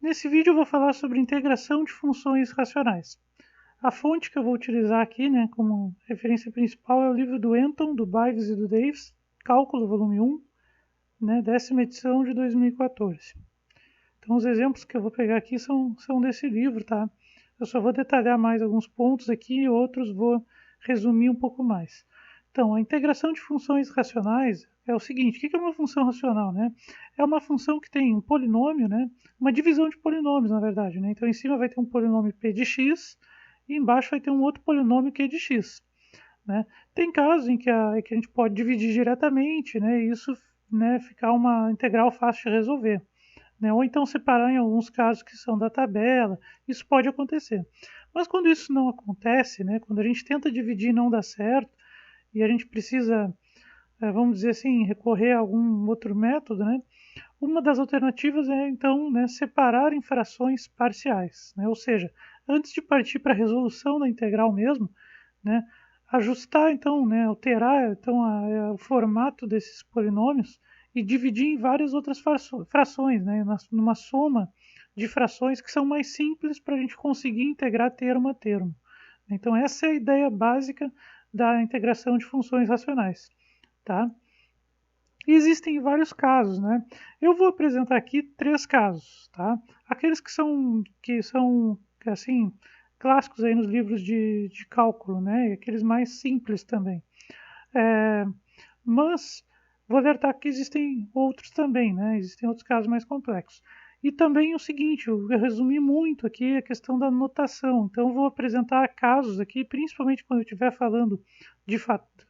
Nesse vídeo eu vou falar sobre integração de funções racionais. A fonte que eu vou utilizar aqui, como referência principal é o livro do Anton, do Bives e do Davis, Cálculo, volume 1, 10ª edição de 2014. Então os exemplos que eu vou pegar aqui são desse livro, tá? Eu só vou detalhar mais alguns pontos aqui e outros vou resumir um pouco mais. Então, a integração de funções racionais é o seguinte: o que é uma função racional, É uma função que tem um polinômio, uma divisão de polinômios, na verdade, Então, em cima vai ter um polinômio p de x e embaixo vai ter um outro polinômio q de x, Tem casos em que a gente pode dividir diretamente, e isso, ficar uma integral fácil de resolver. Ou então separar em alguns casos que são da tabela, isso pode acontecer. Mas quando isso não acontece, quando a gente tenta dividir e não dá certo, e a gente precisa, vamos dizer assim, recorrer a algum outro método, uma das alternativas é, então, separar em frações parciais, ou seja, antes de partir para a resolução da integral mesmo, ajustar, então, alterar então, o formato desses polinômios e dividir em várias outras frações, numa soma de frações que são mais simples para a gente conseguir integrar termo a termo. Então, essa é a ideia básica da integração de funções racionais, tá? E existem vários casos, Eu vou apresentar aqui 3 casos, tá? Aqueles que são assim, clássicos aí nos livros de cálculo, e aqueles mais simples também. Mas vou alertar que existem outros também, Existem outros casos mais complexos. E também o seguinte, eu resumi muito aqui a questão da notação. Então, eu vou apresentar casos aqui, principalmente quando eu estiver falando de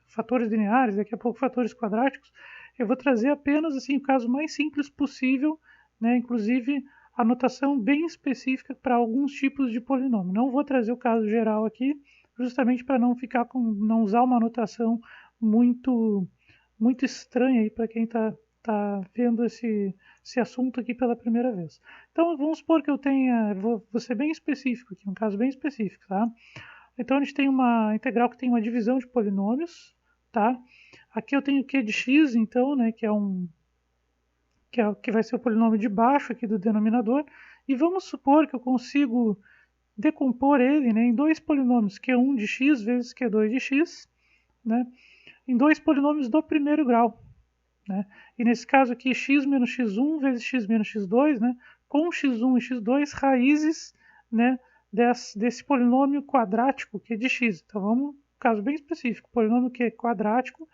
fatores lineares, daqui a pouco fatores quadráticos, eu vou trazer apenas assim, o caso mais simples possível, inclusive a notação bem específica para alguns tipos de polinômio. Não vou trazer o caso geral aqui, justamente para não usar uma notação muito estranha aí para quem está vendo esse assunto aqui pela primeira vez. Então, vamos supor que eu tenha, vou ser bem específico aqui, um caso bem específico, tá? Então, a gente tem uma integral que tem uma divisão de polinômios, tá? Aqui eu tenho q de x, então, que vai ser o polinômio de baixo aqui do denominador, e vamos supor que eu consigo decompor ele, em dois polinômios, q1 de x vezes q2 de x, em dois polinômios do primeiro grau. E nesse caso aqui, x menos x1 vezes x menos x2, com x1 e x2 raízes desse polinômio quadrático que é de x. Então vamos, caso bem específico, polinômio que é quadrático,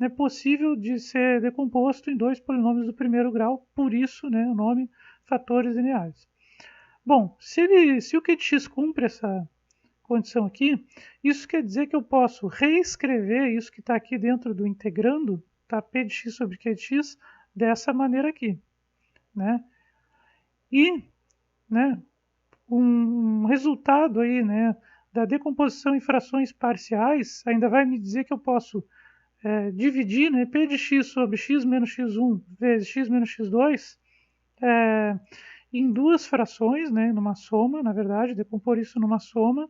é possível de ser decomposto em dois polinômios do primeiro grau, por isso o nome fatores lineares. Bom, se o q de x cumpre essa condição aqui, isso quer dizer que eu posso reescrever isso que está aqui dentro do integrando, tá? P de x sobre q de x, dessa maneira aqui, E, um resultado aí, da decomposição em frações parciais, ainda vai me dizer que eu posso dividir, P de x sobre x menos x1 vezes x menos x2 em duas frações, numa soma, na verdade, decompor isso numa soma,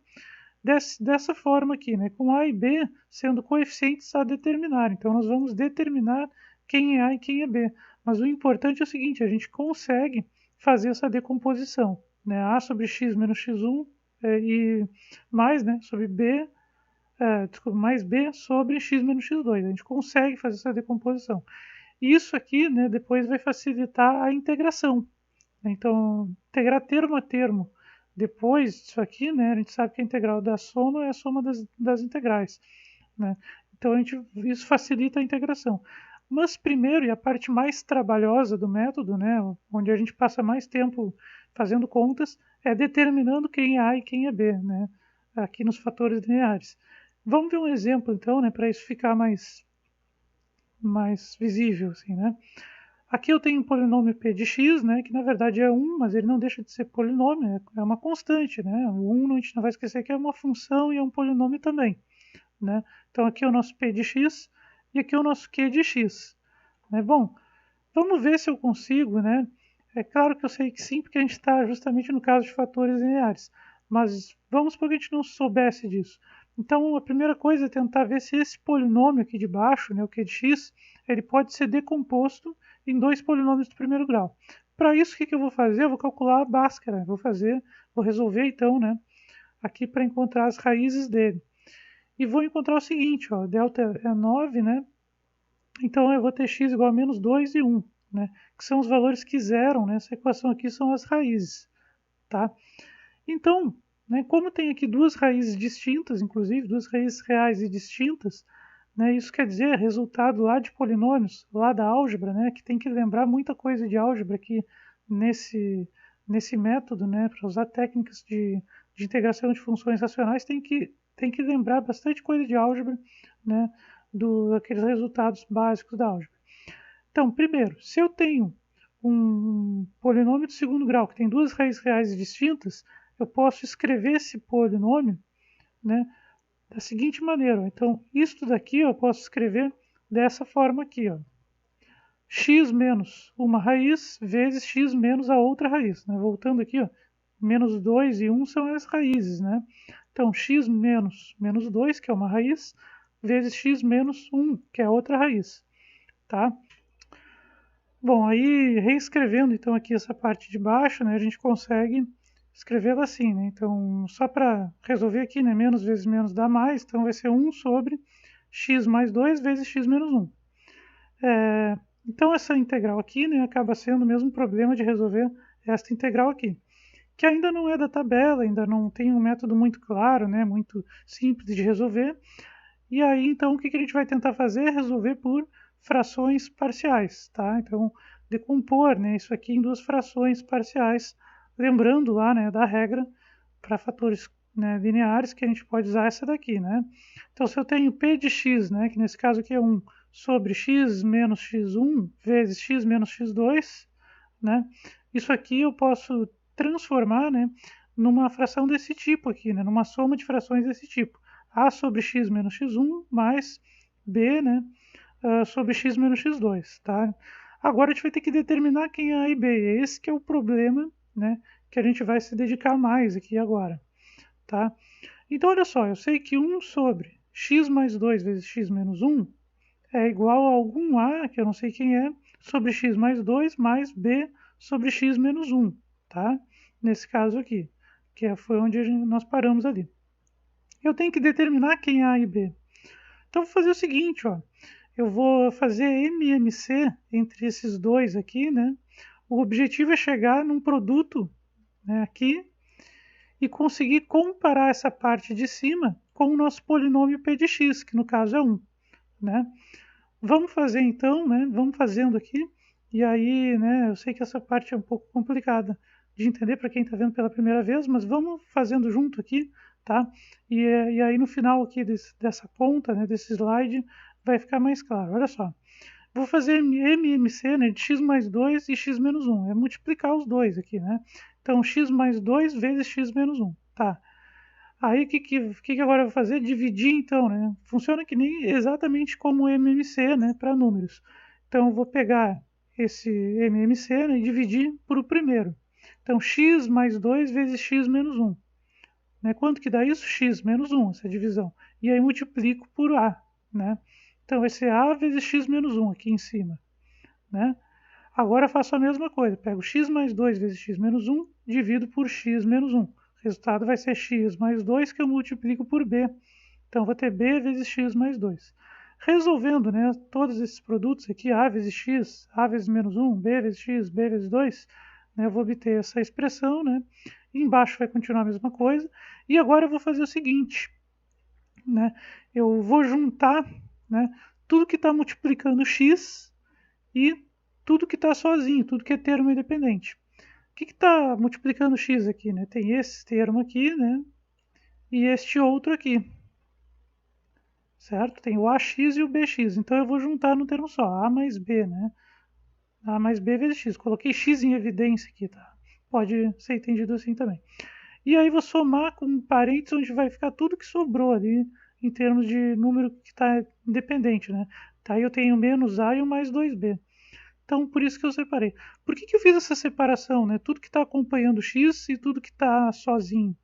dessa forma aqui, com A e B sendo coeficientes a determinar. Então, nós vamos determinar quem é A e quem é B. Mas o importante é o seguinte, a gente consegue fazer essa decomposição. A sobre x menos x1 e mais sobre B, mais B sobre x menos x2. A gente consegue fazer essa decomposição. Isso aqui depois vai facilitar a integração. Então, integrar termo a termo. Depois disso aqui, a gente sabe que a integral da soma é a soma das integrais. Então, isso facilita a integração. Mas primeiro, e a parte mais trabalhosa do método, onde a gente passa mais tempo fazendo contas, é determinando quem é A e quem é B, aqui nos fatores lineares. Vamos ver um exemplo, então, para isso ficar mais visível, assim, Aqui eu tenho um polinômio p de x, que na verdade é 1, mas ele não deixa de ser polinômio, é uma constante, O 1 a gente não vai esquecer que é uma função e é um polinômio também, Então aqui é o nosso p de x e aqui é o nosso q de x, Bom, vamos ver se eu consigo, É claro que eu sei que sim, porque a gente está justamente no caso de fatores lineares, mas vamos supor que a gente não soubesse disso. Então, a primeira coisa é tentar ver se esse polinômio aqui de baixo, o q de x, ele pode ser decomposto em dois polinômios do primeiro grau. Para isso, o que eu vou fazer? Eu vou calcular a Bhaskara, vou resolver então, né, aqui para encontrar as raízes dele. E vou encontrar o seguinte, ó, delta é 9, né? Então eu vou ter x igual a menos 2 e 1, né? Que são os valores que zeram, né? Essa equação aqui são as raízes, tá? Então, né, como tem aqui duas raízes distintas, inclusive, duas raízes reais e distintas, né, isso quer dizer resultado lá de polinômios, lá da álgebra, né, que tem que lembrar muita coisa de álgebra aqui nesse método, né, para usar técnicas de integração de funções racionais, tem que lembrar bastante coisa de álgebra, né, daqueles resultados básicos da álgebra. Então, primeiro, se eu tenho um polinômio de segundo grau que tem duas raízes reais distintas, eu posso escrever esse polinômio, né, da seguinte maneira. Então, isto daqui eu posso escrever dessa forma aqui, ó. X menos uma raiz vezes x menos a outra raiz, né? Voltando aqui, ó, menos 2 e 1 são as raízes, né? Então, x menos 2, que é uma raiz, vezes x menos 1, que é a outra raiz, tá? Bom, aí reescrevendo então aqui essa parte de baixo, né, a gente consegue escrevê-la assim, né? Então, só para resolver aqui, né, menos vezes menos dá mais, então vai ser 1 sobre x mais 2 vezes x menos 1. Então, essa integral aqui, né, acaba sendo o mesmo problema de resolver esta integral aqui, que ainda não é da tabela, ainda não tem um método muito claro, né, muito simples de resolver. E aí, então, o que a gente vai tentar fazer é resolver por frações parciais, tá? Então, decompor, né, isso aqui em duas frações parciais, lembrando lá, né, da regra para fatores, né, lineares, que a gente pode usar essa daqui, né? Então, se eu tenho p de x, né, que nesse caso aqui é 1 sobre x menos x1 vezes x menos x2, né? Isso aqui eu posso transformar, né, numa fração desse tipo aqui, né, numa soma de frações desse tipo. A sobre x menos x1 mais b, né, sobre x menos x2, tá? Agora a gente vai ter que determinar quem é A e B, e esse que é o problema, né, que a gente vai se dedicar mais aqui agora, tá? Então, olha só, eu sei que 1 sobre x mais 2 vezes x menos 1 é igual a algum A, que eu não sei quem é, sobre x mais 2 mais b sobre x menos 1, tá? Nesse caso aqui, que foi onde nós paramos ali. Eu tenho que determinar quem é A e B. Então, vou fazer o seguinte, ó. Eu vou fazer MMC entre esses dois aqui, né? O objetivo é chegar num produto, né, aqui e conseguir comparar essa parte de cima com o nosso polinômio p de x, que no caso é 1, né? Vamos fazer então, né? Vamos fazendo aqui. E aí, né? Eu sei que essa parte é um pouco complicada de entender para quem está vendo pela primeira vez, mas vamos fazendo junto aqui, tá? E aí no final aqui dessa ponta, né? Desse slide, vai ficar mais claro. Olha só. Vou fazer MMC, né, de x mais 2 e x menos 1. É multiplicar os dois aqui, né? Então, x mais 2 vezes x menos 1. Tá. Aí, o que agora eu vou fazer? Dividir, então, né? Funciona que nem exatamente como o MMC, né, para números. Então, eu vou pegar esse MMC, né, e dividir por o primeiro. Então, x mais 2 vezes x menos 1. Né? Quanto que dá isso? X menos 1, essa divisão. E aí, multiplico por A, né? Então, vai ser A vezes x menos 1 aqui em cima, né? Agora, eu faço a mesma coisa. Pego x mais 2 vezes x menos 1, divido por x menos 1. O resultado vai ser x mais 2, que eu multiplico por b. Então, vou ter b vezes x mais 2. Resolvendo, né, todos esses produtos aqui, a vezes x, a vezes menos 1, b vezes x, b vezes 2, né, eu vou obter essa expressão, né? E embaixo vai continuar a mesma coisa. E agora eu vou fazer o seguinte, né? Eu vou juntar, né, tudo que está multiplicando x e tudo que está sozinho, tudo que é termo independente. O que está multiplicando x aqui, né? Tem esse termo aqui, né? E este outro aqui, certo? Tem o ax e o bx, então eu vou juntar num termo só, a mais b, né? A mais b vezes x. Coloquei x em evidência aqui, tá? Pode ser entendido assim também. E aí vou somar com um parênteses onde vai ficar tudo que sobrou ali em termos de número que está independente, né? Tá, aí eu tenho menos a e o mais 2b. Então, por isso que eu separei. Por que eu fiz essa separação, né? Tudo que está acompanhando x e tudo que está sozinho.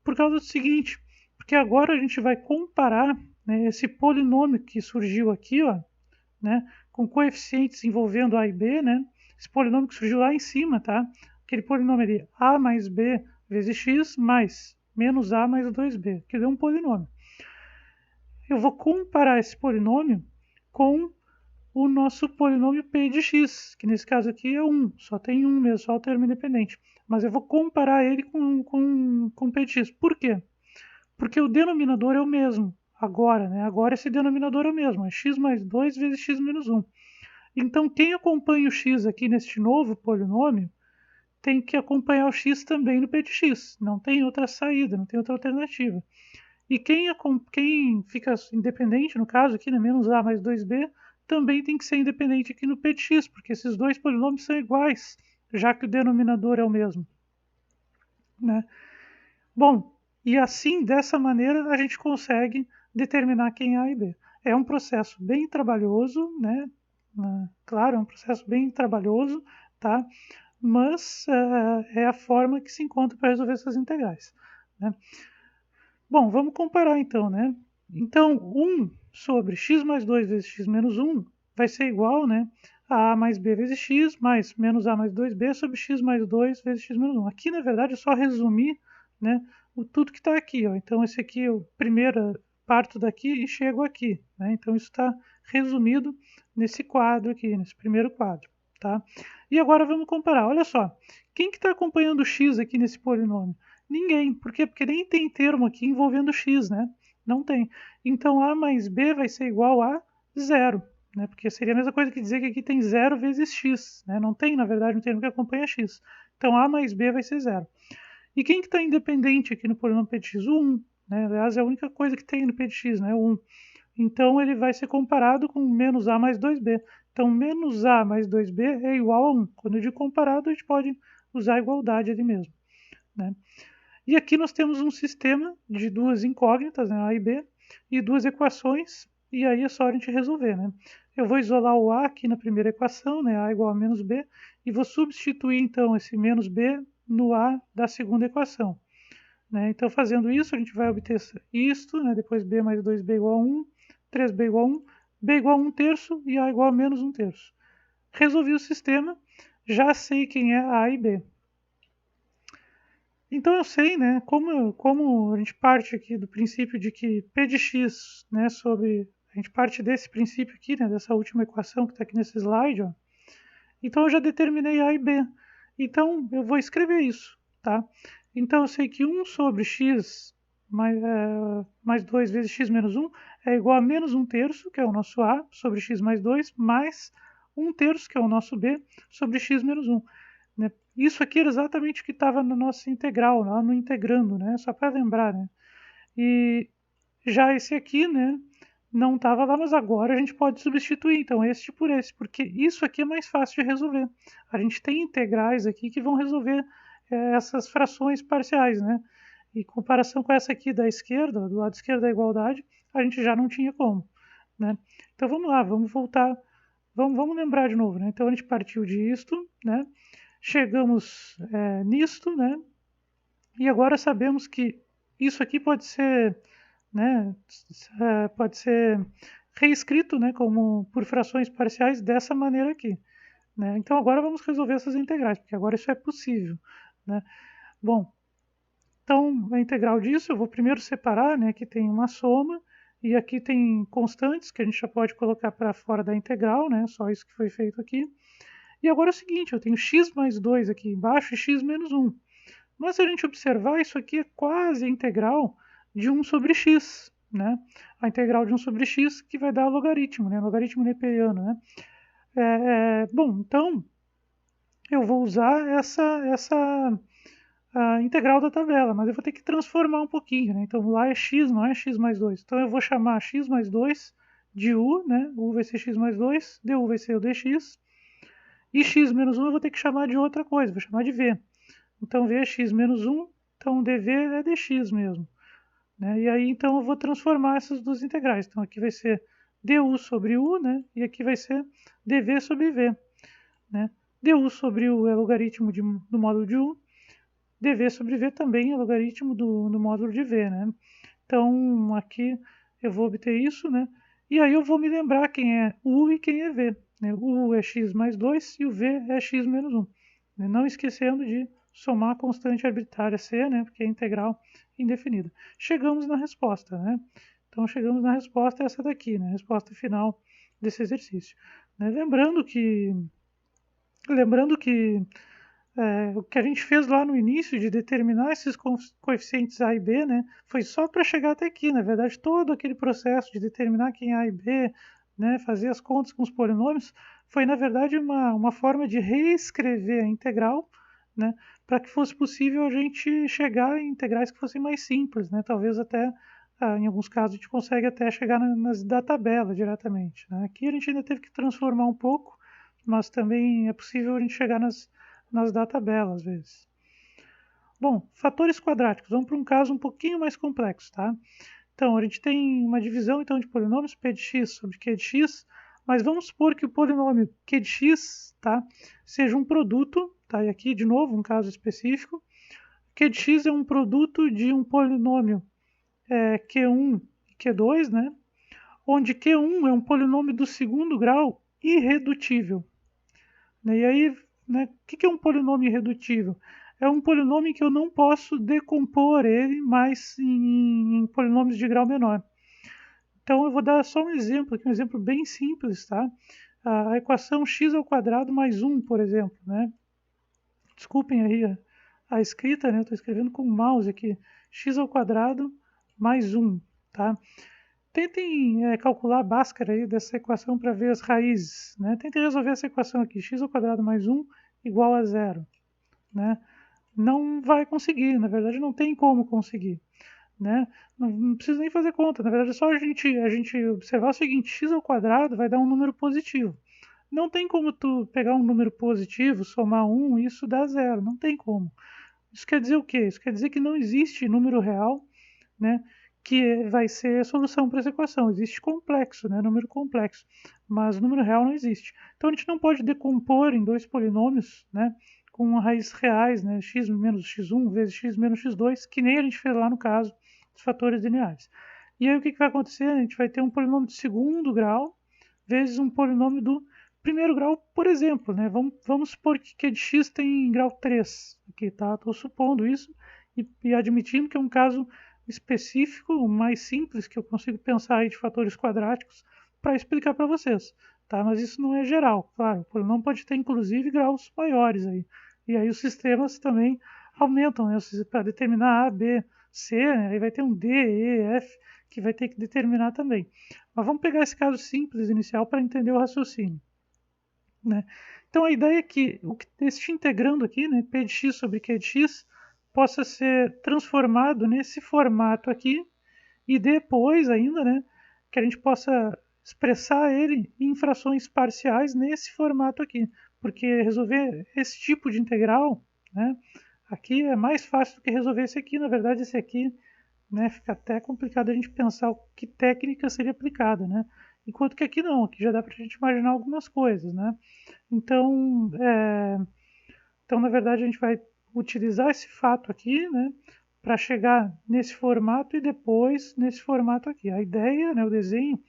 Por causa do seguinte, porque agora a gente vai comparar, né, esse polinômio que surgiu aqui, ó, né, com coeficientes envolvendo a e b, né? esse polinômio que surgiu lá em cima, tá? Aquele polinômio ali, a mais b vezes x mais menos a mais 2b, que deu um polinômio. Eu vou comparar esse polinômio com o nosso polinômio p de x, que nesse caso aqui é 1, só tem 1 mesmo, só o termo independente. Mas eu vou comparar ele com p de x. Por quê? Porque o denominador é o mesmo agora, né? Agora esse denominador é o mesmo, é x mais 2 vezes x menos 1. Então, quem acompanha o x aqui neste novo polinômio, tem que acompanhar o x também no p de x. Não tem outra saída, não tem outra alternativa. E quem fica independente, no caso aqui, né, menos a mais 2b, também tem que ser independente aqui no p de x, porque esses dois polinômios são iguais, já que o denominador é o mesmo, né? Bom, e assim, dessa maneira, a gente consegue determinar quem é A e B. É um processo bem trabalhoso, né? Claro, é um processo bem trabalhoso, tá? Mas é a forma que se encontra para resolver essas integrais, né? Bom, vamos comparar então, né? Então, 1 sobre x mais 2 vezes x menos 1 vai ser igual, né, a mais b vezes x mais menos a mais 2b sobre x mais 2 vezes x menos 1. Aqui, na verdade, é só resumir, né, tudo que está aqui. Ó. Então, esse aqui, eu primeiro parto daqui e chego aqui. Né? Então, isso está resumido nesse quadro aqui, nesse primeiro quadro. Tá? E agora vamos comparar. Olha só, quem que está acompanhando o x aqui nesse polinômio? Ninguém. Por quê? Porque nem tem termo aqui envolvendo x, né? Não tem. Então, a mais b vai ser igual a zero, né? Porque seria a mesma coisa que dizer que aqui tem zero vezes x, né? Não tem, na verdade, um termo que acompanha x. Então, a mais b vai ser zero. E quem que está independente aqui no polinômio p de x? O 1, né? Aliás, é a única coisa que tem no p de x, né? O 1. Então, ele vai ser comparado com menos a mais 2b. Então, menos a mais 2b é igual a 1. Quando eu digo comparado, a gente pode usar a igualdade ali mesmo, né? E aqui nós temos um sistema de duas incógnitas, né, A e B, e duas equações, e aí é só a gente resolver. Né? Eu vou isolar o A aqui na primeira equação, né, A igual a menos B, e vou substituir então esse menos B no A da segunda equação. Né? Então, fazendo isso, a gente vai obter isto, né, depois B mais 2B igual a 1, 3B igual a 1, B igual a 1 terço e A igual a menos 1 terço. Resolvi o sistema, já sei quem é A e B. Então eu sei, né, como a gente parte aqui do princípio de que p de x, né, a gente parte desse princípio aqui, né, dessa última equação que está aqui nesse slide, ó. Então eu já determinei A e B. Então eu vou escrever isso, tá? Então eu sei que 1 sobre x mais 2 vezes x menos 1 é igual a menos 1 terço, que é o nosso A, sobre x mais 2, mais 1 terço, que é o nosso B, sobre x menos 1. Né? Isso aqui era exatamente o que estava na nossa integral, lá no integrando, né? Só para lembrar, né? E já esse aqui, né? Não estava lá, mas agora a gente pode substituir, então, este por esse, porque isso aqui é mais fácil de resolver. A gente tem integrais aqui que vão resolver essas frações parciais, né? Em comparação com essa aqui da esquerda, do lado esquerdo da igualdade, a gente já não tinha como, né? Então, vamos lá, vamos voltar, vamos lembrar de novo, né? Então, a gente partiu disto, né? Chegamos nisto, né? E agora sabemos que isso aqui pode ser, né, pode ser reescrito, né, como por frações parciais dessa maneira aqui, né? Então agora vamos resolver essas integrais, porque agora isso é possível, né? Bom, então a integral disso eu vou primeiro separar, né? Aqui tem uma soma e aqui tem constantes que a gente já pode colocar para fora da integral, né? Só isso que foi feito aqui. E agora é o seguinte, eu tenho x mais 2 aqui embaixo e x menos 1. Mas se a gente observar, isso aqui é quase a integral de 1 sobre x, né? A integral de 1 sobre x que vai dar logaritmo, né? Logaritmo neperiano, né? Bom, então eu vou usar essa a integral da tabela, mas eu vou ter que transformar um pouquinho, né? Então lá é x, não é x mais 2. Então eu vou chamar x mais 2 de u, né? U vai ser x mais 2, du vai ser o dx. E x menos 1 eu vou ter que chamar de outra coisa, vou chamar de v. Então v é x menos 1, então dv é dx mesmo. Né? E aí então eu vou transformar essas duas integrais. Então aqui vai ser du sobre u, né? E aqui vai ser dv sobre v. Né? Du sobre u é logaritmo do módulo de u, dv sobre v também é logaritmo do módulo de v. Né? Então aqui eu vou obter isso, né? E aí eu vou me lembrar quem é u e quem é v. né? O U é x mais 2 e o V é x menos 1. Né? Não esquecendo de somar a constante arbitrária C, né? Porque é integral indefinida. Chegamos na resposta, né? Então, chegamos na resposta essa daqui, né? A resposta final desse exercício. Né? Lembrando que o que a gente fez lá no início de determinar esses coeficientes A e B, né, foi só para chegar até aqui. Na verdade, todo aquele processo de determinar quem é A e B, né, fazer as contas com os polinômios, foi, na verdade, uma forma de reescrever a integral, né, para que fosse possível a gente chegar em integrais que fossem mais simples. Né, talvez até, em alguns casos, a gente consegue até chegar da tabela diretamente. Né. Aqui a gente ainda teve que transformar um pouco, mas também é possível a gente chegar nas da tabela, às vezes. Bom, fatores quadráticos. Vamos para um caso um pouquinho mais complexo, tá? Então, a gente tem uma divisão então, de polinômios p de x sobre q de x, mas vamos supor que o polinômio q de x, tá, seja um produto, tá? E aqui, de novo, um caso específico. Q de x é um produto de um polinômio q1 e q2, né? Onde q1 é um polinômio do segundo grau irredutível. E aí, né, o que é um polinômio irredutível? É um polinômio que eu não posso decompor ele mais em polinômios de grau menor. Então eu vou dar só um exemplo aqui, um exemplo bem simples, tá? A equação x ao quadrado mais 1, por exemplo, né? Desculpem aí a escrita, né? Eu estou escrevendo com o mouse aqui. X ao quadrado mais 1, tá? Tentem calcular a Bhaskara aí dessa equação para ver as raízes. Né? Tentem resolver essa equação aqui, x ao quadrado mais 1 igual a 0. Né? Não vai conseguir, na verdade não tem como conseguir. Né? Não precisa nem fazer conta, na verdade é só a gente observar o seguinte, x ao quadrado vai dar um número positivo. Não tem como tu pegar um número positivo, somar 1 e isso dá 0, não tem como. Isso quer dizer o quê? Isso quer dizer que não existe número real, né, que vai ser a solução para essa equação. Existe complexo, né, número complexo, mas o número real não existe. Então a gente não pode decompor em dois polinômios, né, com raízes reais, né, x menos x1 vezes x menos x2, que nem a gente fez lá no caso dos fatores lineares. E aí o que vai acontecer? A gente vai ter um polinômio de segundo grau vezes um polinômio do primeiro grau, por exemplo, né? Vamos supor que q de x tem grau 3, aqui, tá? Estou supondo isso e admitindo que é um caso específico, mais simples, que eu consigo pensar aí de fatores quadráticos para explicar para vocês, tá? Mas isso não é geral, claro, o polinômio pode ter inclusive graus maiores aí. E aí os sistemas também aumentam, né? Para determinar A, B, C, né? Aí vai ter um D, E, F, que vai ter que determinar também. Mas vamos pegar esse caso simples inicial para entender o raciocínio. Né? Então a ideia é que este integrando aqui, né, p de x sobre q de x, possa ser transformado nesse formato aqui e depois ainda, né, que a gente possa expressar ele em frações parciais nesse formato aqui, porque resolver esse tipo de integral, né, aqui é mais fácil do que resolver esse aqui. Na verdade, esse aqui, né, fica até complicado a gente pensar que técnica seria aplicada, né? Enquanto que aqui não, aqui já dá para a gente imaginar algumas coisas, né? Então, na verdade, a gente vai utilizar esse fato aqui, né, para chegar nesse formato e depois nesse formato aqui. A ideia, né, o desenho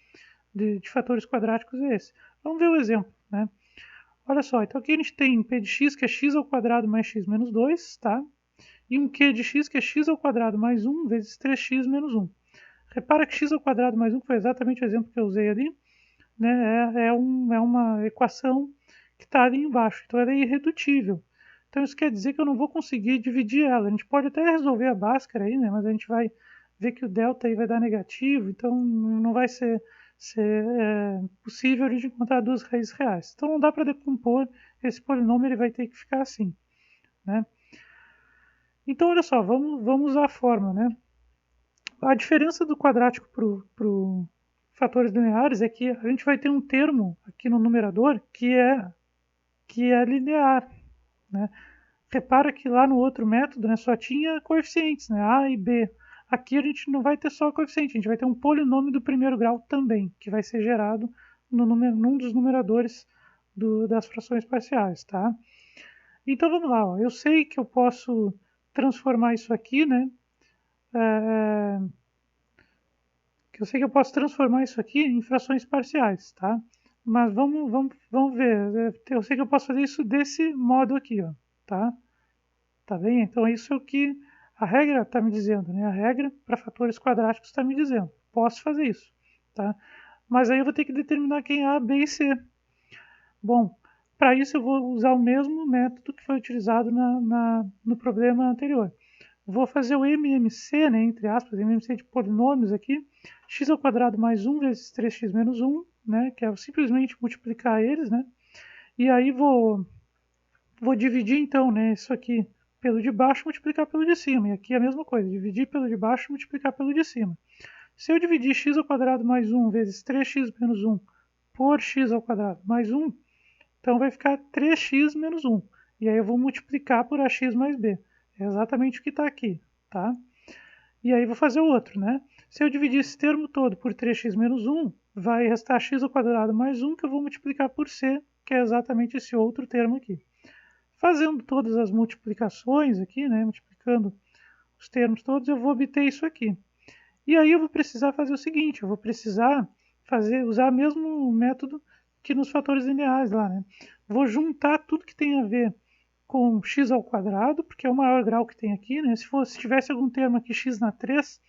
de fatores quadráticos é esse. Vamos ver o exemplo, né? Olha só, então aqui a gente tem p de x, que é x ao quadrado mais x menos 2, tá? E um q de x, que é x ao quadrado mais 1 vezes 3x menos 1. Repara que x ao quadrado mais 1 foi exatamente o exemplo que eu usei ali, né? É uma equação que está ali embaixo, então ela é irredutível. Então isso quer dizer que eu não vou conseguir dividir ela. A gente pode até resolver a Bhaskara aí, né? Mas a gente vai ver que o delta aí vai dar negativo, então não vai ser possível a gente encontrar duas raízes reais. Então não dá para decompor esse polinômio, ele vai ter que ficar assim, né? Então olha só, vamos usar a fórmula, né? A diferença do quadrático para fatores lineares é que a gente vai ter um termo aqui no numerador que é linear, né? Repara que lá no outro método, né, só tinha coeficientes, né, A e B. Aqui a gente não vai ter só coeficiente, a gente vai ter um polinômio do primeiro grau também, que vai ser gerado num dos numeradores das frações parciais, tá? Então vamos lá, ó. Eu sei que eu posso transformar isso aqui, né? Eu sei que eu posso transformar isso aqui em frações parciais, tá? Mas vamos ver. Eu sei que eu posso fazer isso desse modo aqui, ó, tá? Tá bem? Então isso é o que a regra está me dizendo, né? A regra para fatores quadráticos está me dizendo. Posso fazer isso, tá? Mas aí eu vou ter que determinar quem é A, B e C. Bom, para isso eu vou usar o mesmo método que foi utilizado no problema anterior. Vou fazer o MMC, né, entre aspas, MMC de polinômios aqui, x ao quadrado mais 1 vezes 3x menos 1, né, que é simplesmente multiplicar eles, né, e aí vou dividir então, né, isso aqui pelo de baixo multiplicar pelo de cima, e aqui é a mesma coisa, dividir pelo de baixo multiplicar pelo de cima. Se eu dividir x ao quadrado mais 1 vezes 3x menos 1 por x ao quadrado mais 1, então vai ficar 3x menos 1. E aí eu vou multiplicar por ax mais b. É exatamente o que está aqui, tá? E aí vou fazer o outro, né? Se eu dividir esse termo todo por 3x menos 1, vai restar x ao quadrado mais 1, que eu vou multiplicar por c, que é exatamente esse outro termo aqui. Fazendo todas as multiplicações aqui, né? Multiplicando os termos todos, eu vou obter isso aqui. E aí eu vou precisar fazer o seguinte, eu vou precisar usar o mesmo método que nos fatores lineares lá, né? Vou juntar tudo que tem a ver com x ao quadrado, porque é o maior grau que tem aqui, né? Se tivesse algum termo aqui x na 3,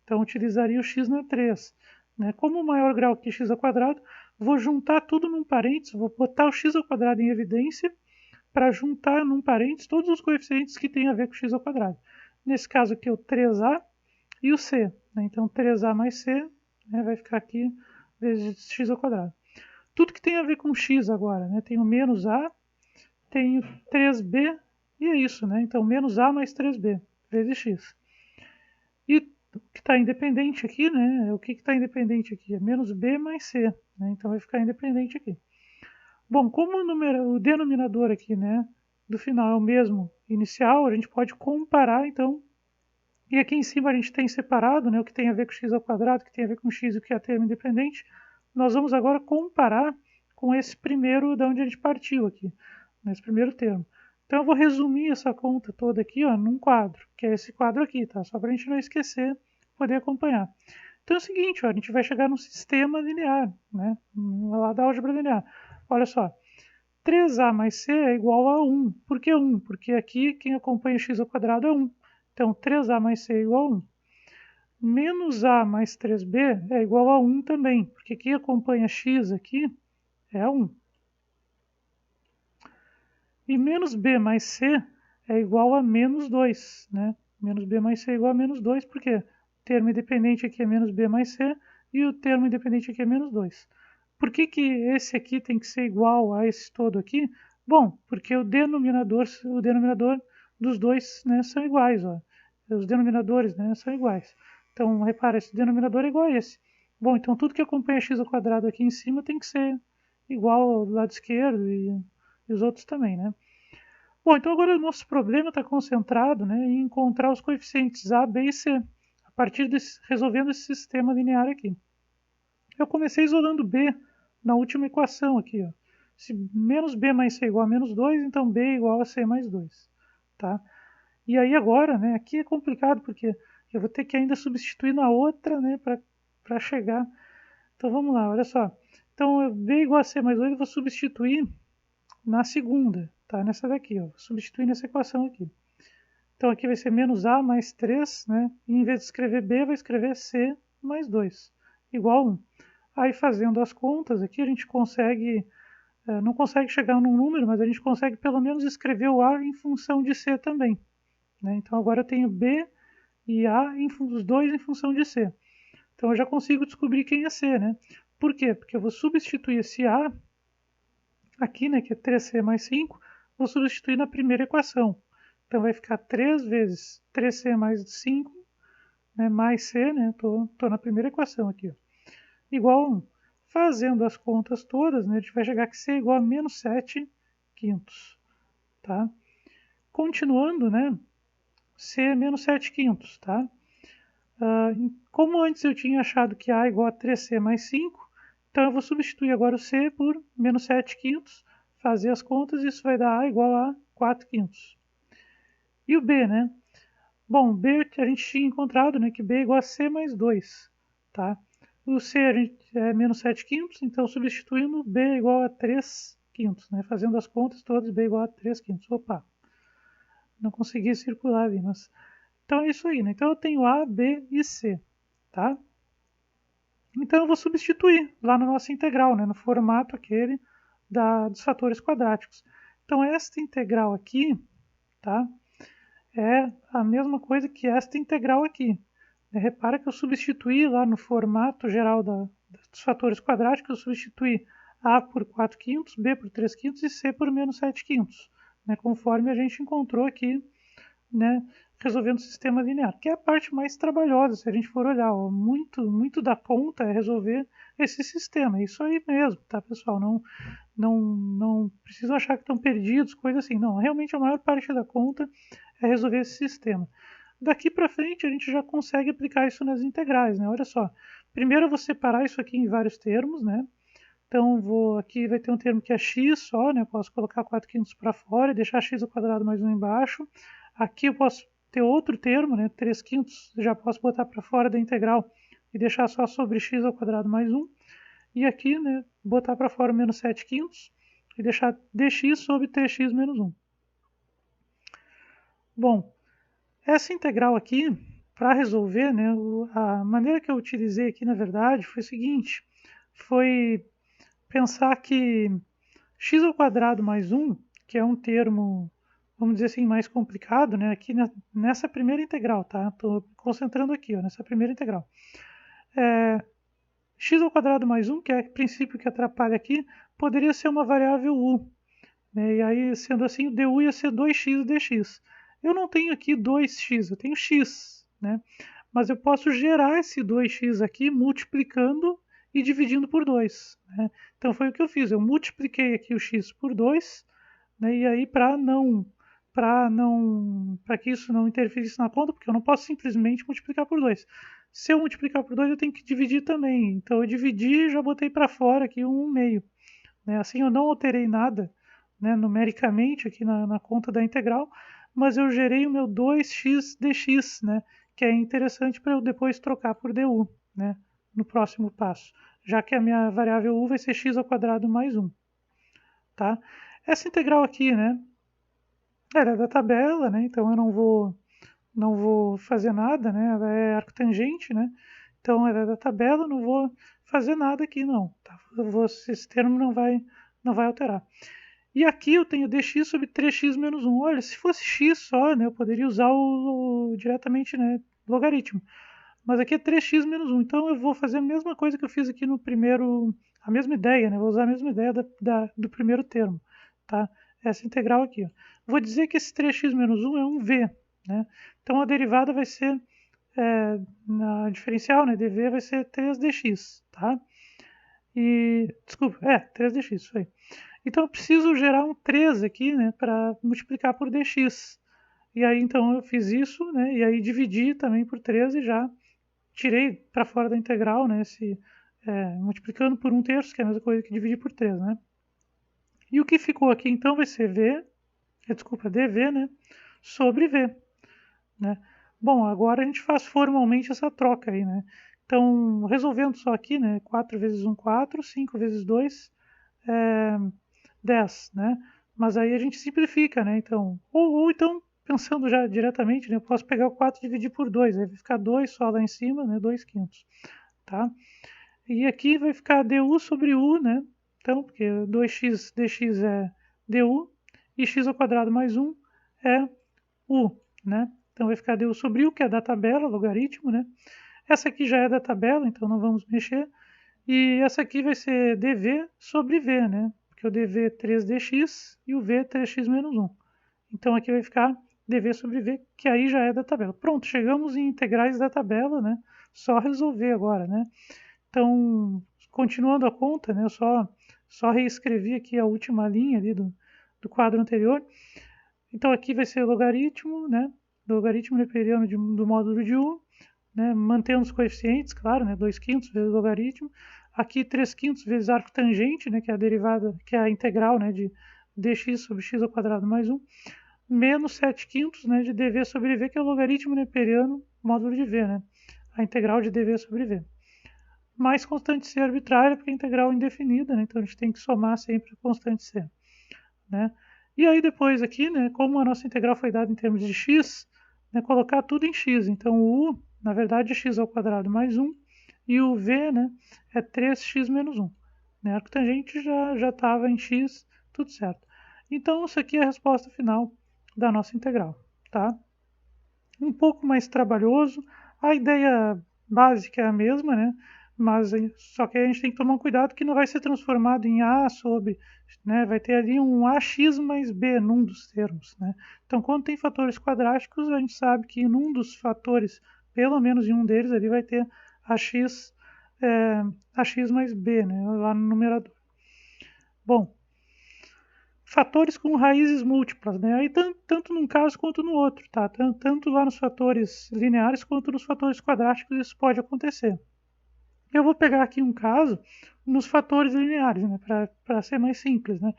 então eu utilizaria o x na 3. Né? Como o maior grau aqui é x ao quadrado, vou juntar tudo num parênteses, vou botar o x ao quadrado em evidência para juntar num parênteses todos os coeficientes que tem a ver com x ao quadrado. Nesse caso aqui é o 3a e o c. Né? Então 3a mais c, né, vai ficar aqui vezes x ao quadrado. Tudo que tem a ver com x agora, né? Tem o menos a, tem o 3b e é isso, né? Então menos a mais 3b vezes x. E o que está independente aqui, né? O que está independente aqui? É menos b mais c, né? Então vai ficar independente aqui. Bom, como o denominador aqui, né, do final é o mesmo inicial, a gente pode comparar, então, e aqui em cima a gente tem separado, né, o que tem a ver com x ao quadrado, o que tem a ver com x e o que é termo independente. Nós vamos agora comparar com esse primeiro da onde a gente partiu aqui, nesse primeiro termo. Então eu vou resumir essa conta toda aqui, ó, num quadro, que é esse quadro aqui, tá? Só para a gente não esquecer, poder acompanhar. Então é o seguinte, ó, a gente vai chegar num sistema linear, né, lá da álgebra linear. Olha só, 3a mais c é igual a 1. Por que 1? Porque aqui quem acompanha x ao quadrado é 1. Então 3a mais c é igual a 1. Menos a mais 3b é igual a 1 também, porque quem acompanha x aqui é 1. E menos b mais c é igual a menos 2. Né? Menos b mais c é igual a menos 2, porque o termo independente aqui é menos b mais c e o termo independente aqui é menos 2. Por que esse aqui tem que ser igual a esse todo aqui? Bom, porque o denominador dos dois, né, são iguais. Ó. Os denominadores, né, são iguais. Então, repara, esse denominador é igual a esse. Bom, então tudo que acompanha x ao quadrado aqui em cima tem que ser igual ao lado esquerdo e os outros também, né? Bom, então agora o nosso problema está concentrado, né, em encontrar os coeficientes a, b e c, a partir resolvendo esse sistema linear aqui. Eu comecei isolando b na última equação aqui, ó. Se menos b mais c é igual a menos 2, então b é igual a c mais 2. Tá? E aí agora, né, aqui é complicado porque eu vou ter que ainda substituir na outra, né, para chegar. Então vamos lá, olha só. Então b é igual a c mais 2 eu vou substituir na segunda, tá? Nessa daqui, ó. Vou substituir nessa equação aqui. Então aqui vai ser menos a mais 3, né? E em vez de escrever b, vai escrever c mais 2, igual a 1. Aí fazendo as contas aqui, a gente consegue, não consegue chegar num número, mas a gente consegue pelo menos escrever o a em função de c também. Né? Então agora eu tenho b e a, os dois em função de c. Então eu já consigo descobrir quem é c, né? Por quê? Porque eu vou substituir esse a aqui, né, que é 3c mais 5, vou substituir na primeira equação. Então vai ficar 3 vezes 3c mais 5, né, mais c, né? Tô na primeira equação aqui, ó, igual a 1. Fazendo as contas todas, né, a gente vai chegar que c é igual a menos 7 quintos. Tá? Continuando, né, c é menos 7 quintos. Tá? Como antes eu tinha achado que a é igual a 3c mais 5, então eu vou substituir agora o c por menos 7 quintos, fazer as contas e isso vai dar a igual a 4 quintos. E o b, né? Bom, b a gente tinha encontrado, né, que b é igual a c mais 2. Tá? O C é menos 7 quintos, então substituindo B é igual a 3 quintos, né? Fazendo as contas todas, B é igual a 3 quintos. Opa, não consegui circular ali, mas... Então é isso aí, né? Então eu tenho A, B e C, tá? Então eu vou substituir lá na nossa integral, né? No formato aquele dos fatores quadráticos. Então esta integral aqui, tá? É a mesma coisa que esta integral aqui. Repara que eu substituí lá no formato geral dos fatores quadráticos, eu substituí A por 4 quintos, B por 3 quintos e C por menos 7 quintos, né, conforme a gente encontrou aqui, né, resolvendo o sistema linear, que é a parte mais trabalhosa, se a gente for olhar. Ó, muito da conta é resolver esse sistema. É isso aí mesmo, tá, pessoal? Não precisam achar que estão perdidos, coisa assim. Não, realmente a maior parte da conta é resolver esse sistema. Daqui para frente a gente já consegue aplicar isso nas integrais, né? Olha só, primeiro eu vou separar isso aqui em vários termos, né? Então aqui vai ter um termo que é x só, né? Eu posso colocar 4 quintos para fora e deixar x ao quadrado mais 1 embaixo. Aqui eu posso ter outro termo, né? 3 quintos, já posso botar para fora da integral e deixar só sobre x ao quadrado mais 1. E aqui, né, botar para fora o menos 7 quintos e deixar dx sobre 3x menos 1. Bom, essa integral aqui, para resolver, né, a maneira que eu utilizei aqui, na verdade, foi o seguinte, foi pensar que x ao quadrado mais 1, que é um termo, vamos dizer assim, mais complicado, né, aqui nessa primeira integral, tá? Estou concentrando aqui, ó, nessa primeira integral. X ao quadrado mais 1, que é o princípio que atrapalha aqui, poderia ser uma variável u, né, e aí, sendo assim, o du ia ser 2x dx. Eu não tenho aqui 2x, eu tenho x, né? Mas eu posso gerar esse 2x aqui multiplicando e dividindo por 2. Né? Então foi o que eu fiz, eu multipliquei aqui o x por 2, né? E aí para que isso não interferisse na conta, porque eu não posso simplesmente multiplicar por 2. Se eu multiplicar por 2, eu tenho que dividir também. Então eu dividi e já botei para fora aqui um meio. Né? Assim eu não alterei nada, né, numericamente aqui na conta da integral, mas eu gerei o meu 2x dx, né, que é interessante para eu depois trocar por du, né, no próximo passo, já que a minha variável u vai ser x ao quadrado mais 1. Tá? Essa integral aqui, né, ela é da tabela, né, então eu não vou fazer nada, né, ela é arctangente, né, então ela é da tabela, não vou fazer nada aqui não, tá? Esse termo não vai alterar. E aqui eu tenho dx sobre 3x menos 1. Olha, se fosse x só, né, eu poderia usar diretamente, né, logaritmo. Mas aqui é 3x menos 1. Então eu vou fazer a mesma coisa que eu fiz aqui no primeiro... A mesma ideia, né? Vou usar a mesma ideia do primeiro termo. Tá? Essa integral aqui. Ó. Vou dizer que esse 3x menos 1 é um v. Né? Então a derivada vai ser... na diferencial, né, dv vai ser 3dx. Tá? Desculpa, 3dx, isso aí. Então eu preciso gerar um 3 aqui, né, para multiplicar por dx. E aí então eu fiz isso, né, e aí dividi também por 3 e já tirei para fora da integral, né, multiplicando por 1/3, que é a mesma coisa que dividir por 3, né. E o que ficou aqui então vai ser dv, né, sobre v, né. Bom, agora a gente faz formalmente essa troca aí, né. Então, resolvendo só aqui, né, 4 vezes 1, 4, 5 vezes 2, 10, né? Mas aí a gente simplifica, né? Então, ou então, pensando já diretamente, né? Eu posso pegar o 4 e dividir por 2, aí vai ficar 2 só lá em cima, né? 2 quintos, tá? E aqui vai ficar du sobre u, né? Então, porque 2x dx é du, e x ao quadrado mais 1 é u, né? Então vai ficar du sobre u, que é da tabela, logaritmo, né? Essa aqui já é da tabela, então não vamos mexer. E essa aqui vai ser dv sobre v, né? Porque o dv é 3dx e o v é 3x menos 1. Então aqui vai ficar dv sobre v, que aí já é da tabela. Pronto, chegamos em integrais da tabela, né? Só resolver agora, né? Então, continuando a conta, né? Eu só reescrevi aqui a última linha ali do quadro anterior. Então aqui vai ser logaritmo, né? Logaritmo neperiano do módulo de u, né? Mantendo os coeficientes, claro, né? 2 quintos vezes logaritmo. Aqui 3 quintos vezes arco tangente, né? Que é a derivada, que é a integral, né? De dx sobre x ao quadrado mais 1. Menos 7 quintos, né? De dv sobre v, que é o logaritmo neperiano módulo de v, né? A integral de dv sobre v. mais constante C arbitrária, porque é integral indefinida, né? Então a gente tem que somar sempre a constante C, né? E aí depois aqui, né, como a nossa integral foi dada em termos de x, né, colocar tudo em x. Então o u, na verdade, é x ao quadrado mais 1, e o v, né, é 3x menos 1. Né? A arctangente já estava em x, tudo certo. Então isso aqui é a resposta final da nossa integral, tá? Um pouco mais trabalhoso, a ideia básica é a mesma, né? Mas só que a gente tem que tomar um cuidado que não vai ser transformado em A sobre, né? Vai ter ali um AX mais B num dos termos, né? Então, quando tem fatores quadráticos, a gente sabe que num dos fatores, pelo menos em um deles, ali vai ter AX, AX mais B, né? Lá no numerador. Bom, fatores com raízes múltiplas, né? Aí tanto num caso quanto no outro, tá? Tanto lá nos fatores lineares quanto nos fatores quadráticos isso pode acontecer. Eu vou pegar aqui um caso nos fatores lineares, né? Para ser mais simples, né?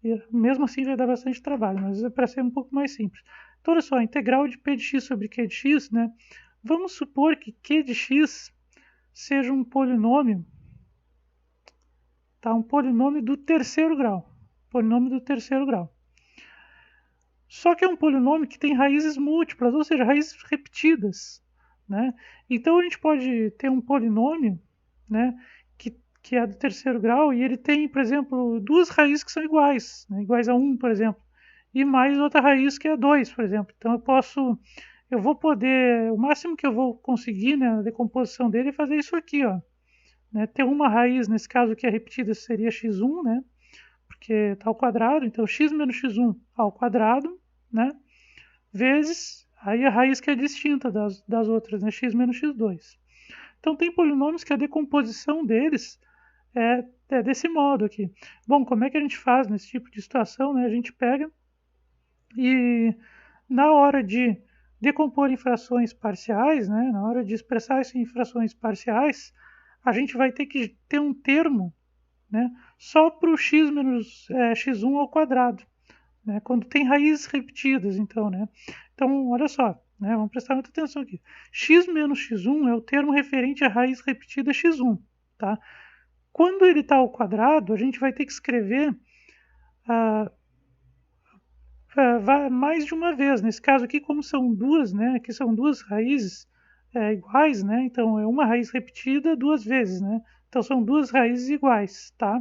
E mesmo assim vai dar bastante trabalho, mas é para ser um pouco mais simples. Então, olha só, a integral de p de x sobre q de x, né? Vamos supor que q de x seja um polinômio, tá? Um polinômio do terceiro grau. Polinômio do terceiro grau. Só que é um polinômio que tem raízes múltiplas, ou seja, raízes repetidas, né? Então a gente pode ter um polinômio, né, que é do terceiro grau e ele tem, por exemplo, duas raízes que são iguais, né, iguais a 1, por exemplo, e mais outra raiz que é 2, por exemplo. Então eu vou poder, o máximo que eu vou conseguir, né, na decomposição dele é fazer isso aqui, ó, né, ter uma raiz, nesse caso que é repetida seria x1, né, porque está ao quadrado, então x menos x1 ao quadrado, né? Vezes, aí a raiz que é distinta das outras, né? X menos x2. Então tem polinômios que a decomposição deles é desse modo aqui. Bom, como é que a gente faz nesse tipo de situação, né? A gente pega e na hora de decompor em frações parciais, né? Na hora de expressar isso em frações parciais, a gente vai ter que ter um termo, né? Só para o x menos x1 ao quadrado. Né, quando tem raízes repetidas, então, né? Então, olha só, né, vamos prestar muita atenção aqui. X menos x1 é o termo referente à raiz repetida x1, tá? Quando ele está ao quadrado, a gente vai ter que escrever mais de uma vez. Nesse caso aqui, como são duas, né? Aqui são duas raízes iguais, né? Então, é uma raiz repetida duas vezes, né? Então, são duas raízes iguais, tá?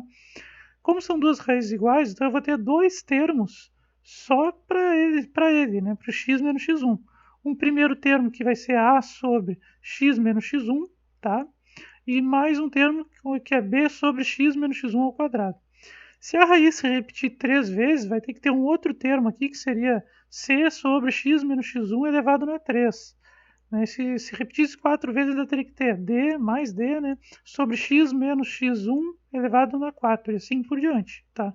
Como são duas raízes iguais, então eu vou ter dois termos só para ele, né, para o x menos x1. Um primeiro termo que vai ser a sobre x menos x1, tá? E mais um termo que é b sobre x menos x1 ao quadrado. Se a raiz se repetir três vezes, vai ter que ter um outro termo aqui que seria c sobre x menos x1 elevado a 3. Né? Se repetisse 4 vezes, ainda teria que ter d mais d, né, sobre x menos x1 elevado a 4, e assim por diante. Tá?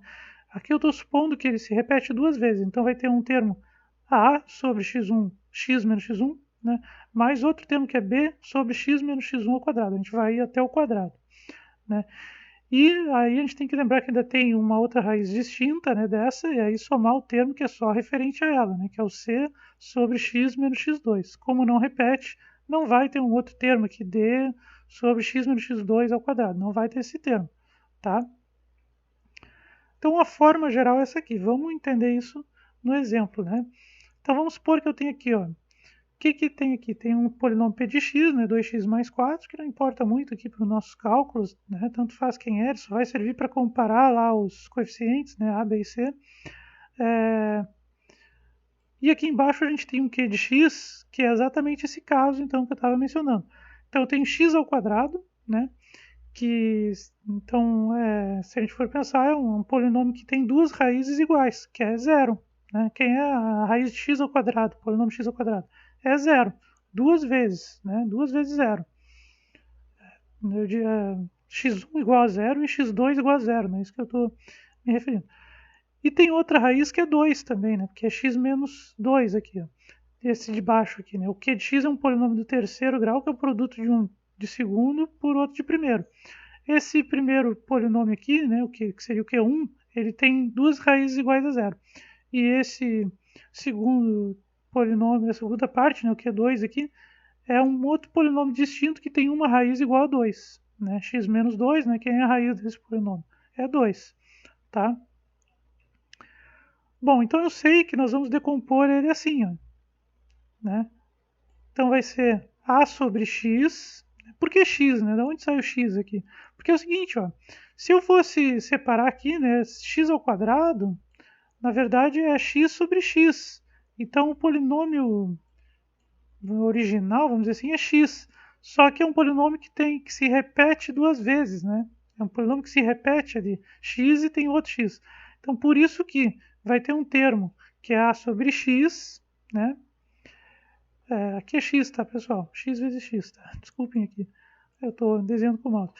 Aqui eu estou supondo que ele se repete duas vezes, então vai ter um termo a sobre x1, x menos x1, né, mais outro termo que é b sobre x menos x1 ao quadrado. A gente vai ir até o quadrado. Né? E aí a gente tem que lembrar que ainda tem uma outra raiz distinta, né, dessa, e aí somar o termo que é só referente a ela, né, que é o c sobre x menos x2. Como não repete, não vai ter um outro termo aqui, d sobre x menos x2 ao quadrado. Não vai ter esse termo, tá? Então a forma geral é essa aqui. Vamos entender isso no exemplo, né? Então vamos supor que eu tenho aqui, ó, o que tem aqui? Tem um polinômio p de x, né, 2x mais 4, que não importa muito aqui para os nossos cálculos, né, tanto faz quem é, só vai servir para comparar lá os coeficientes, né, a, b e c. E aqui embaixo a gente tem um q de x, que é exatamente esse caso então que eu estava mencionando. Então eu tenho x ao quadrado, né, que então, se a gente for pensar, é um polinômio que tem duas raízes iguais, que é zero. Né? Quem é a raiz de x ao quadrado, polinômio x ao quadrado? É zero, duas vezes, né? Duas vezes zero. X1 igual a zero e x2 igual a zero, né? Isso que eu estou me referindo. E tem outra raiz que é 2 também, né? Porque é x menos 2 aqui, ó. Esse de baixo aqui, né? O q de x é um polinômio do terceiro grau, que é o produto de um de segundo por outro de primeiro. Esse primeiro polinômio aqui, né, o que seria o Q1, ele tem duas raízes iguais a zero. E esse segundo polinômio, a segunda parte, né, o Q2 aqui, é um outro polinômio distinto que tem uma raiz igual a 2. né? X menos 2, né? Quem é a raiz desse polinômio? É 2, tá? Bom, então eu sei que nós vamos decompor ele assim, ó, né? Então vai ser a sobre x. Por que x, né? Da onde sai o x aqui? Porque é o seguinte, ó, se eu fosse separar aqui, né, x ao quadrado, na verdade é x sobre x. Então o polinômio original, vamos dizer assim, é x. Só que é um polinômio que se repete duas vezes, né? É um polinômio que se repete ali, x e tem outro x. Então por isso que vai ter um termo que é a sobre x, né? Aqui é x, tá, pessoal? X vezes x, tá? Desculpem aqui. Eu estou desenhando com o mouse.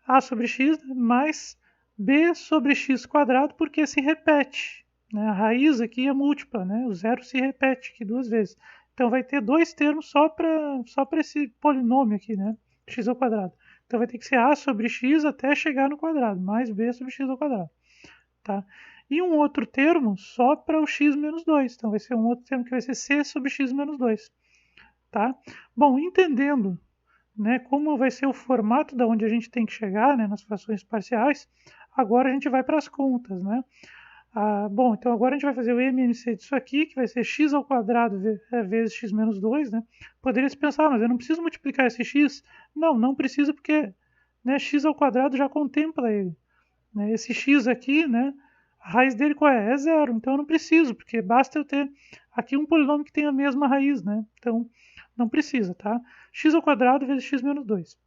A sobre x mais b sobre x quadrado, porque se repete, né? A raiz aqui é múltipla, né? O zero se repete aqui duas vezes. Então vai ter dois termos só para esse polinômio aqui, né? X ao quadrado. Então vai ter que ser a sobre x até chegar no quadrado, mais b sobre x ao quadrado, tá? E um outro termo só para o x menos 2. Então vai ser um outro termo que vai ser c sobre x menos 2. Tá? Bom, entendendo, né, como vai ser o formato da onde a gente tem que chegar, né, nas frações parciais, agora a gente vai para as contas, né? Bom, então agora a gente vai fazer o MNC disso aqui, que vai ser x ao quadrado vezes x menos 2, né? Poderia se pensar, mas eu não preciso multiplicar esse x. Não, não precisa porque, né, x ao quadrado já contempla ele, né? Esse x aqui, né, a raiz dele qual é? É zero, então eu não preciso, porque basta eu ter aqui um polinômio que tem a mesma raiz, né? Então não precisa, tá? X ao quadrado vezes x menos 2.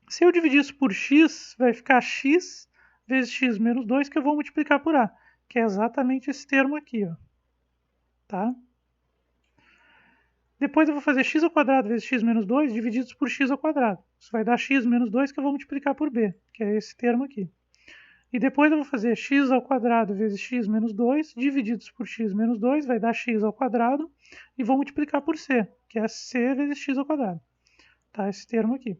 Se eu dividir isso por x, vai ficar x vezes x menos 2, que eu vou multiplicar por a, que é exatamente esse termo aqui, ó. Tá? Depois eu vou fazer x ao quadrado vezes x menos 2 divididos por x ao quadrado. Isso vai dar x menos 2, que eu vou multiplicar por b, que é esse termo aqui. E depois eu vou fazer x ao quadrado vezes x menos 2 divididos por x menos 2, vai dar x ao quadrado, e vou multiplicar por c, que é c vezes x ao quadrado. Tá? Esse termo aqui.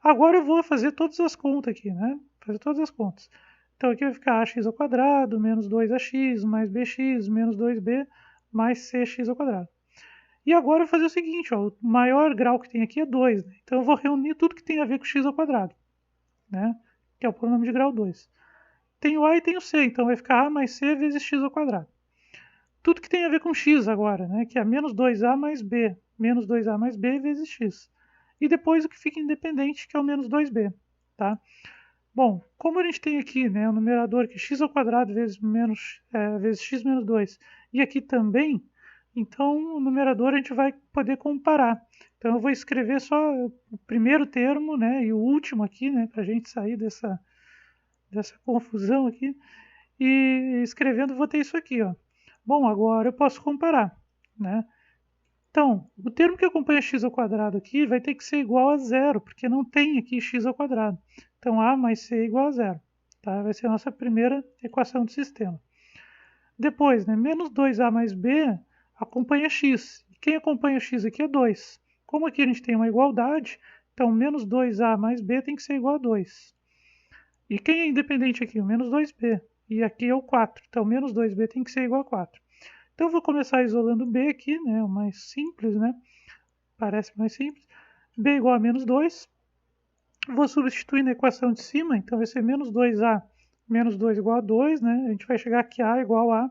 Agora eu vou fazer todas as contas aqui, né? Fazer todas as contas. Então aqui vai ficar ax ao quadrado menos 2ax mais bx menos 2b mais cx ao quadrado. E agora eu vou fazer o seguinte, ó, o maior grau que tem aqui é 2, né? Então eu vou reunir tudo que tem a ver com x ao quadrado, né? Que é o polinômio de grau 2. Tem o a e tem o c, então vai ficar a mais c vezes x ao quadrado. Tudo que tem a ver com x agora, né? Que é menos 2a mais b, menos 2a mais b vezes x. E depois o que fica independente, que é o menos 2b, tá? Bom, como a gente tem aqui, né, o numerador que é x ao quadrado vezes x menos 2, e aqui também, então o numerador a gente vai poder comparar. Então eu vou escrever só o primeiro termo, né, e o último aqui, né, para a gente sair dessa confusão aqui. E escrevendo vou ter isso aqui, ó. Bom, agora eu posso comparar, né? Então, o termo que acompanha x ao quadrado aqui vai ter que ser igual a zero, porque não tem aqui x ao quadrado. Então, a mais c é igual a zero. Tá? Vai ser a nossa primeira equação do sistema. Depois, né, menos 2a mais b acompanha x. Quem acompanha x aqui é 2. Como aqui a gente tem uma igualdade, então menos 2a mais b tem que ser igual a 2. E quem é independente aqui? O menos 2b. E aqui é o 4. Então, menos 2b tem que ser igual a 4. Então, eu vou começar isolando b aqui, né? O mais simples, né? Parece mais simples. B igual a menos 2. Vou substituir na equação de cima. Então, vai ser menos 2a menos 2 igual a 2, né? A gente vai chegar aqui a igual a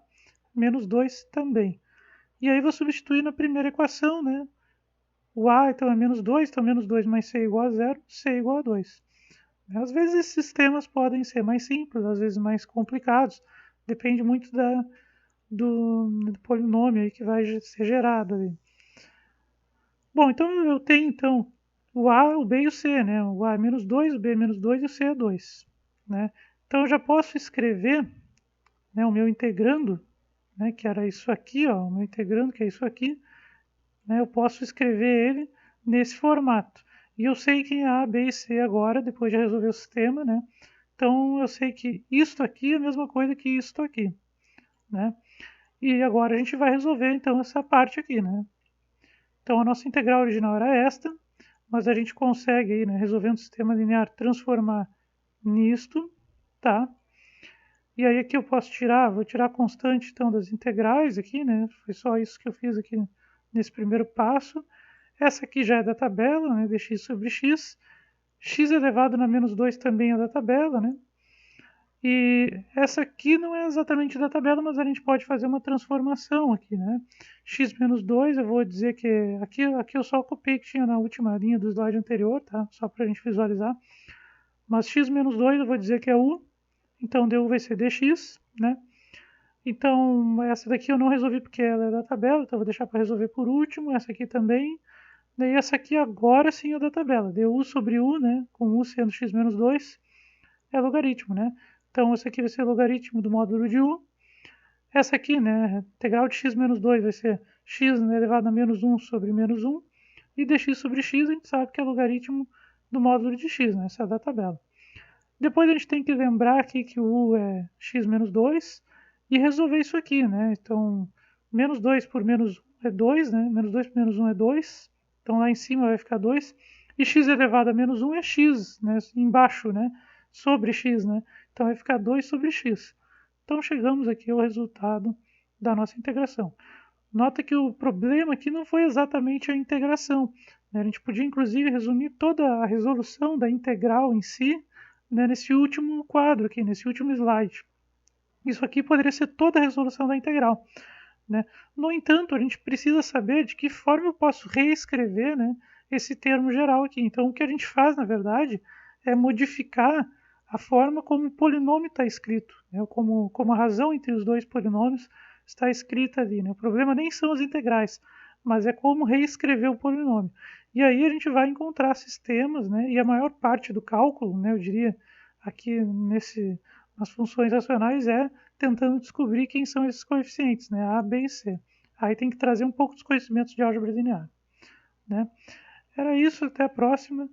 menos 2 também. E aí, vou substituir na primeira equação, né? O a, então, é menos 2. Então, menos 2 mais c igual a 0. C igual a 2. Às vezes esses sistemas podem ser mais simples, às vezes mais complicados. Depende muito do polinômio aí que vai ser gerado ali. Bom, então eu tenho então o a, o b e o c, né? O a é menos 2, o b é menos 2 e o c é 2. Né? Então eu já posso escrever, né, o meu integrando, né, que era isso aqui, ó, o meu integrando, que é isso aqui, né, eu posso escrever ele nesse formato. E eu sei quem é A, B e C agora, depois de resolver o sistema, né? Então, eu sei que isto aqui é a mesma coisa que isto aqui, né? E agora a gente vai resolver, então, essa parte aqui, né? Então, a nossa integral original era esta, mas a gente consegue, aí, né, resolvendo o sistema linear, transformar nisto, tá? E aí aqui eu posso tirar, vou tirar a constante, então, das integrais aqui, né? Foi só isso que eu fiz aqui nesse primeiro passo. Essa aqui já é da tabela, né, de x sobre x. x elevado na menos 2 também é da tabela, né? E essa aqui não é exatamente da tabela, mas a gente pode fazer uma transformação aqui, né? X menos 2, eu vou dizer que... Aqui eu só copiei que tinha na última linha do slide anterior, tá? Só para a gente visualizar. Mas x menos 2 eu vou dizer que é u, então du vai ser dx, né? Então, essa daqui eu não resolvi porque ela é da tabela, então eu vou deixar para resolver por último. Essa aqui também. Daí essa aqui agora sim é da tabela. Du sobre u, né? Com u sendo x menos 2, é logaritmo, né? Então, essa aqui vai ser logaritmo do módulo de u. Essa aqui, né? Integral de x menos 2 vai ser x elevado a menos 1 sobre menos 1. E dx sobre x a gente sabe que é logaritmo do módulo de x, né? Essa é da tabela. Depois a gente tem que lembrar aqui que o u é x menos 2 e resolver isso aqui, né? Então, menos 2 por menos 1 é 2, né? Menos 2 por menos 1 é 2. Então, lá em cima vai ficar 2. E x elevado a menos 1 é x, né? Embaixo, né? Sobre x, né? Então, vai ficar 2 sobre x. Então, chegamos aqui ao resultado da nossa integração. Nota que o problema aqui não foi exatamente a integração, né? A gente podia, inclusive, resumir toda a resolução da integral em si, né, nesse último quadro aqui, nesse último slide. Isso aqui poderia ser toda a resolução da integral, né? No entanto, a gente precisa saber de que forma eu posso reescrever, né, esse termo geral aqui. Então, o que a gente faz, na verdade, é modificar a forma como o polinômio está escrito, né, como a razão entre os dois polinômios está escrita ali, né? O problema nem são as integrais, mas é como reescrever o polinômio. E aí a gente vai encontrar sistemas, né, e a maior parte do cálculo, né, eu diria, aqui nas funções racionais é tentando descobrir quem são esses coeficientes, né, A, B e C. Aí tem que trazer um pouco dos conhecimentos de álgebra linear, né? Era isso, até a próxima.